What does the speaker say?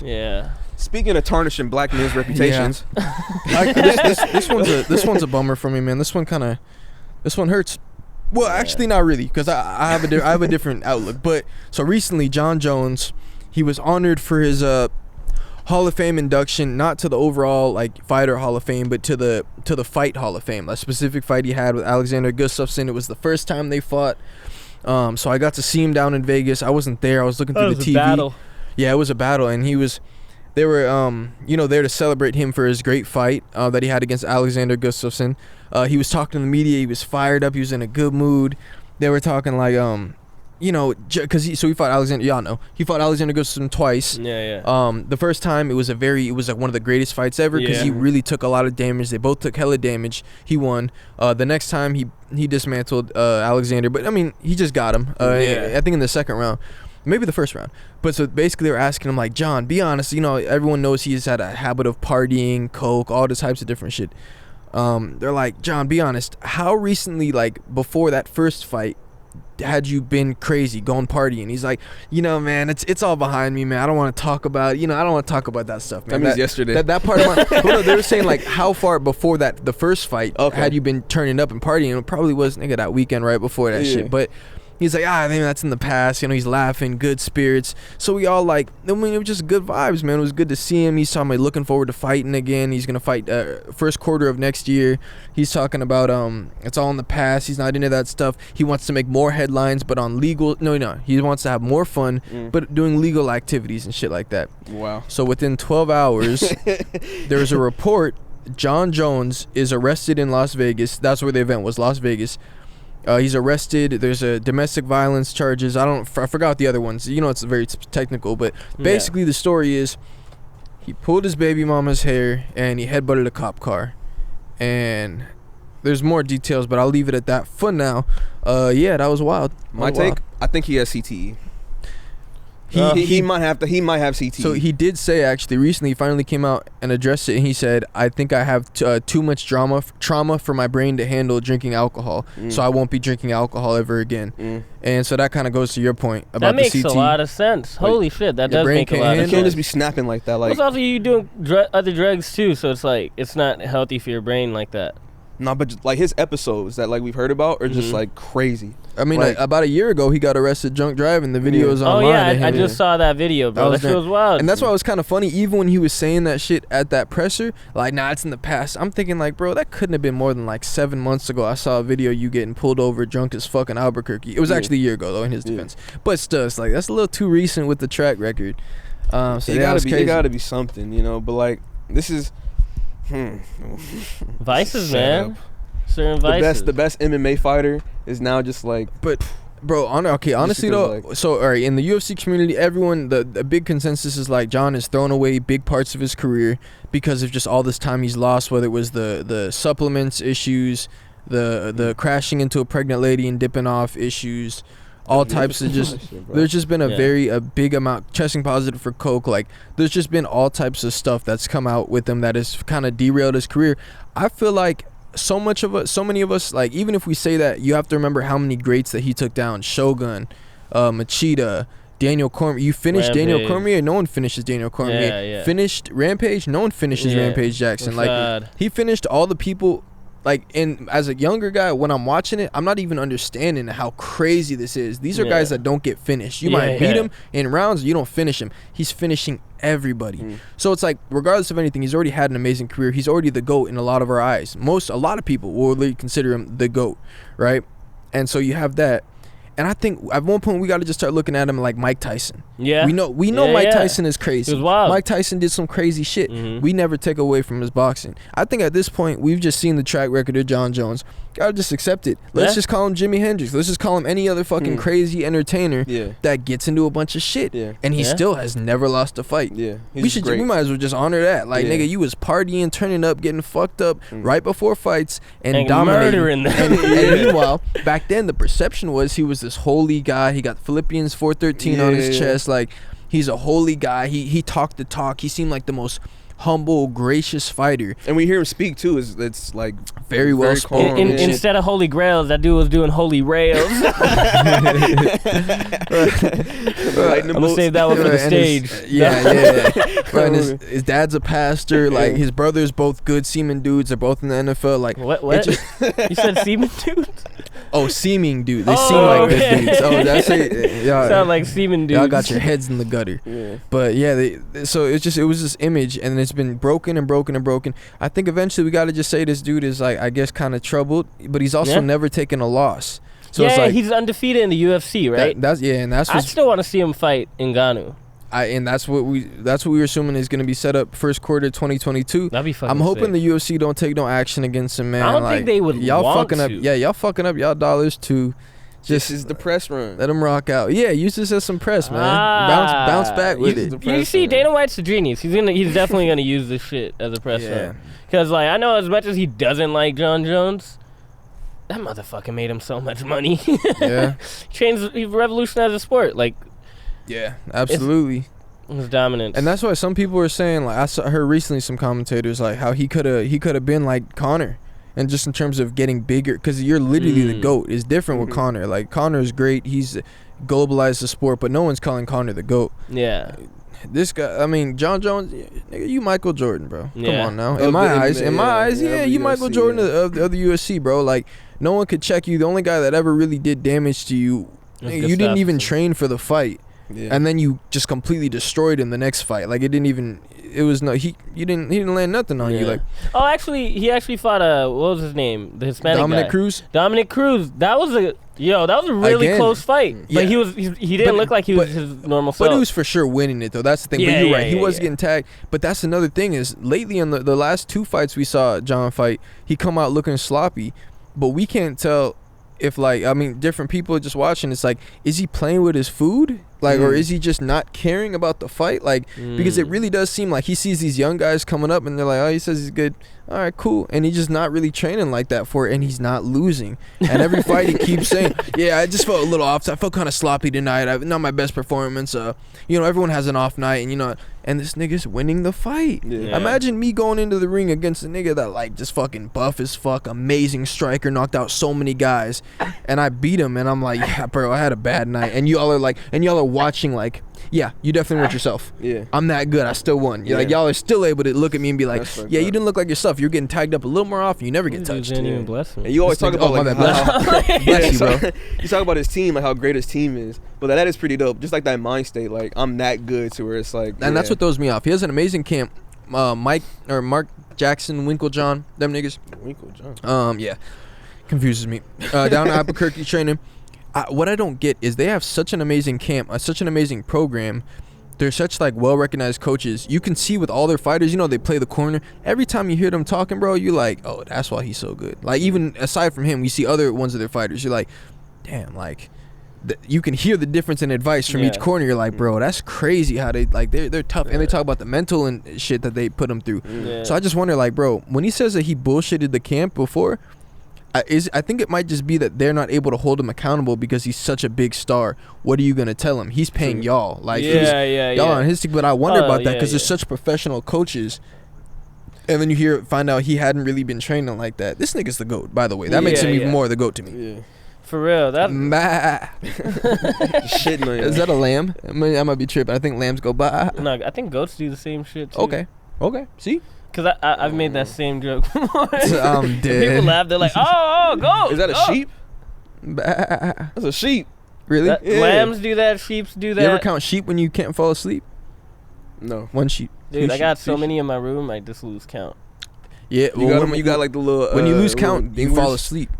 Yeah. Speaking of tarnishing black men's reputations, this one's a bummer for me, man. This one hurts. Well, actually, not really, because I have a different outlook. But so recently, John Jones, he was honored for his Hall of Fame induction, not to the overall like fighter Hall of Fame, but to the fight Hall of Fame. A specific fight he had with Alexander Gustafsson. It was the first time they fought. So I got to see him down in Vegas. I wasn't there. I was looking through the TV. Battle. Yeah, it was a battle, and they were there to celebrate him for his great fight that he had against Alexander Gustafsson. He was talking to the media. He was fired up. He was in a good mood. They were talking like because he fought Alexander. Y'all know he fought Alexander Gustafsson twice. Yeah. The first time it was like one of the greatest fights ever because he really took a lot of damage. They both took hella damage. He won. The next time he dismantled Alexander, but I mean he just got him. I think in the second round. Maybe the first round. But so basically they were asking him like, John, be honest, everyone knows he's had a habit of partying, coke, all the types of different shit. They're like, John, be honest, how recently, like before that first fight, had you been crazy, going partying? He's like, man, it's all behind me, man. I don't want to talk about I don't want to talk about that stuff, man. That means yesterday. That part of my well, no, they were saying like how far before the first fight had you been turning up and partying? It probably was that weekend right before that shit. But he's like, maybe that's in the past. He's laughing, good spirits. So we all it was just good vibes, man. It was good to see him. He's talking about looking forward to fighting again. He's gonna fight first quarter of next year. He's talking about it's all in the past. He's not into that stuff. He wants to make more headlines, but on legal. No. He wants to have more fun, but doing legal activities and shit like that. Wow. So within 12 hours, there's a report. John Jones is arrested in Las Vegas. That's where the event was, Las Vegas. He's arrested. There's a domestic violence charges. I forgot the other ones. It's very technical, but basically the story is he pulled his baby mama's hair and he headbutted a cop car. And there's more details, but I'll leave it at that for now. That was wild. My take, I think he has CTE. He might have CTE. So he did say actually recently he finally came out and addressed it, and he said, I think I have too much trauma for my brain to handle drinking alcohol, so I won't be drinking alcohol ever again. And so that kind of goes to your point about the CTE. That makes a lot of sense. Holy shit, that does make a lot of sense. You can't just be snapping like that. It's also you doing other drugs too, so it's like it's not healthy for your brain like that. No, but just, his episodes that we've heard about are just crazy. I mean, about a year ago, he got arrested drunk driving. The video is online. Oh yeah, I just saw that video, bro. That shit was wild. And that's why it was kind of funny. Even when he was saying that shit at that presser, it's in the past. I'm thinking bro, that couldn't have been more than 7 months ago. I saw a video you getting pulled over drunk as fucking Albuquerque. It was actually a year ago though, in his defense. But still, it's that's a little too recent with the track record. So it gotta be something, But this is. Vices, man. Certain vices. The best MMA fighter is now just But, bro, honestly though. So, all right, in the UFC community, everyone, the big consensus is John has thrown away big parts of his career because of just all this time he's lost. Whether it was the supplements issues, the crashing into a pregnant lady and dipping off issues. All types of there's just been a big amount testing positive for coke. There's just been all types of stuff that's come out with him that has kind of derailed his career. I feel like so many of us, even if we say that, you have to remember how many greats that he took down. Shogun, Machida, Daniel Cormier. You finished Rampage. Daniel Cormier? No one finishes Daniel Cormier. Yeah. Finished Rampage? No one finishes Rampage Jackson. He finished all the people. And as a younger guy, when I'm watching it, I'm not even understanding how crazy this is. These are guys that don't get finished. You might beat him in rounds, you don't finish him. He's finishing everybody. So it's regardless of anything, he's already had an amazing career. He's already the GOAT in a lot of our eyes. A lot of people will really consider him the GOAT, right? And so you have that. And I think at one point we got to just start looking at him like Mike Tyson. Yeah. We know Mike Tyson is crazy. It was wild. Mike Tyson did some crazy shit. We never take away from his boxing. I think at this point we've just seen the track record of John Jones. Gotta just accept it. Let's just call him Jimi Hendrix. Let's just call him any other fucking crazy entertainer that gets into a bunch of shit. And he still has never lost a fight. Yeah. We might as well just honor that. Nigga, you was partying, turning up, getting fucked up right before fights and dominating. And meanwhile, back then the perception was he was this holy guy. He got Philippians 4:13 on his chest. He's a holy guy. He talked the talk. He seemed like the most humble, gracious fighter. And we hear him speak too. It's like very well spoken. Instead of holy grails, that dude was doing holy rails. I'm gonna save that one for the stage. And his dad's a pastor. Like his brothers, both good seeming dudes. They're both in the NFL. Like what? You said seeming dudes? Oh, seeming dude. They seem like good dudes. Oh, that's it. Sound like seeming dudes. Y'all got your heads in the gutter. But yeah, so it was this image, and it's been broken and broken and broken. I think eventually we got to just say this dude is like, I guess, kind of troubled, but he's also never taken a loss. So it's like, he's undefeated in the UFC, right? I still want to see him fight Ngannou. That's what we were assuming is going to be set up first quarter 2022. That'd be fucking I'm hoping sick. the UFC don't take no action against him, man. I don't think they would. Y'all want fucking to. up. Yeah, y'all fucking up y'all dollars too. This is the press run. Let him rock out. Yeah, use this as some press, man. Bounce back with it. You see, Dana White's a genius. He's definitely gonna use this shit as a press run. Because like I know as much as he doesn't like John Jones, that motherfucker made him so much money. Yeah, he revolutionized the sport. Like, yeah, absolutely. His dominance. And that's why some people were saying, like I heard recently some commentators like how he could have been like Conor. And just in terms of getting bigger, because you're literally the GOAT. It's different with Conor. Like, Conor is great. He's globalized the sport, but no one's calling Conor the GOAT. Yeah. This guy, I mean, John Jones, nigga, you Michael Jordan, bro. Yeah. Come on now. In my eyes, you Michael Jordan of the UFC, bro. Like, no one could check you. The only guy that ever really did damage to you, you didn't even train for the fight. Yeah. And then you just completely destroyed him the next fight. Like, he didn't land nothing on you. Like, oh, actually, he actually fought what was his name? The Hispanic Dominic guy. Dominic Cruz. That was a really close fight. Yeah. But he didn't look like he was his normal self. But he was for sure winning it though. That's the thing. Yeah, but you're right. He was yeah. getting tagged. But that's another thing is lately in the last two fights we saw John fight, he come out looking sloppy, but we can't tell if different people are just watching. It's like, is he playing with his food? Like, or is he just not caring about the fight? Like, because it really does seem like he sees these young guys coming up and they're like, oh, he says he's good. All right, cool. And he's just not really training like that for it, and he's not losing. And every fight he keeps saying, yeah, I just felt a little off. I felt kind of sloppy tonight. Not my best performance. Everyone has an off night, and this nigga's winning the fight. Yeah. Imagine me going into the ring against a nigga that like just fucking buff as fuck, amazing striker, knocked out so many guys, and I beat him, and I'm like, yeah, bro, I had a bad night. And y'all are watching like, yeah, you definitely went yourself. Yeah, I'm that good. I still won. Like, y'all are still able to look at me and be like, yeah, you didn't look like yourself. You're getting tagged up a little more often. You never get touched. Even bless me. And you always talk about bless you, bro. You talk about his team, like how great his team is, but that is pretty dope. Just like that mind state, like I'm that good to where it's like, and that's what throws me off. He has an amazing camp. Mark Jackson, Winklejohn, them niggas. Winklejohn. Yeah, confuses me. Down in Albuquerque training. What I don't get is they have such an amazing camp, such an amazing program. They're such like well-recognized coaches. You can see with all their fighters, they play the corner. Every time you hear them talking, bro, you're like, oh, that's why he's so good. Like, even aside from him, we see other ones of their fighters. You're like, damn, like, you can hear the difference in advice from each corner. You're like, bro, that's crazy how they, like, they're tough. And they talk about the mental and shit that they put them through. So I just wonder, like, bro, when he says that he bullshitted the camp before, I think it might just be that they're not able to hold him accountable because he's such a big star. What are you gonna tell him? He's paying y'all. Like, y'all on his team. But I wonder about that because they're such professional coaches. And then you find out he hadn't really been training like that. This nigga's the GOAT, by the way. That makes him even more the GOAT to me. Yeah. For real, that shit, man. Is that a lamb? I might be tripping. I think lambs go bah. No, I think goats do the same shit too. Okay. See? Because I've made that same joke before. I'm dead. People laugh. They're like, oh, goat. Is that a sheep? Bah. That's a sheep. Really? Lambs do that. Sheeps do that. You ever count sheep when you can't fall asleep? No. One sheep. Dude, I got so many in my room, I just lose count. Yeah. You got like the little... when you lose count, you fall asleep.